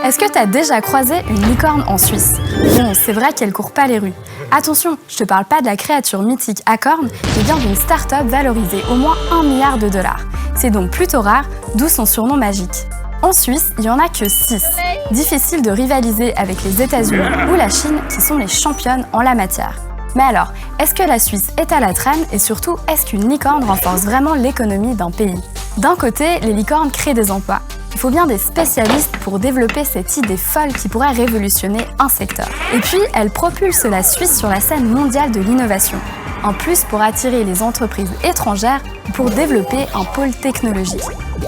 Est-ce que tu as déjà croisé une licorne en Suisse? Bon, c'est vrai qu'elle court pas les rues. Attention, je te parle pas de la créature mythique à cornes, mais bien d'une start-up valorisée au moins 1 milliard de dollars. C'est donc plutôt rare, d'où son surnom magique. En Suisse, il n'y en a que 6. Difficile de rivaliser avec les États-Unis ou la Chine qui sont les championnes en la matière. Mais alors, est-ce que la Suisse est à la traîne et surtout, est-ce qu'une licorne renforce vraiment l'économie d'un pays? D'un côté, les licornes créent des emplois. Il faut bien des spécialistes pour développer cette idée folle qui pourrait révolutionner un secteur. Et puis, elles propulsent la Suisse sur la scène mondiale de l'innovation. En plus, pour attirer les entreprises étrangères pour développer un pôle technologique.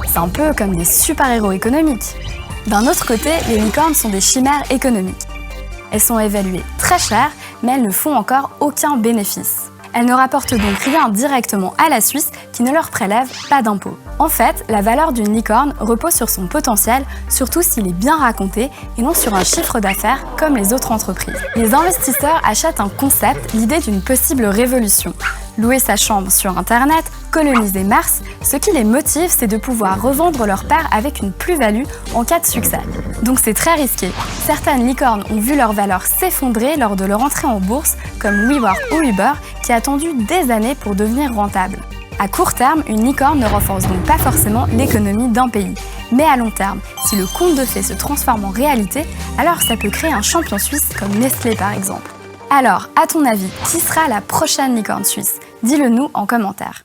C'est un peu comme des super-héros économiques. D'un autre côté, les licornes sont des chimères économiques. Elles sont évaluées très cher, mais elles ne font encore aucun bénéfice. Elles ne rapportent donc rien directement à la Suisse qui ne leur prélève pas d'impôts. En fait, la valeur d'une licorne repose sur son potentiel, surtout s'il est bien raconté et non sur un chiffre d'affaires comme les autres entreprises. Les investisseurs achètent un concept, l'idée d'une possible révolution. Louer sa chambre sur Internet, coloniser Mars, ce qui les motive, c'est de pouvoir revendre leur part avec une plus-value en cas de succès. Donc c'est très risqué. Certaines licornes ont vu leur valeur s'effondrer lors de leur entrée en bourse, comme WeWork ou Uber, qui a attendu des années pour devenir rentable. À court terme, une licorne ne renforce donc pas forcément l'économie d'un pays. Mais à long terme, si le conte de fées se transforme en réalité, alors ça peut créer un champion suisse comme Nestlé par exemple. Alors, à ton avis, qui sera la prochaine licorne suisse? Dis-le nous en commentaire.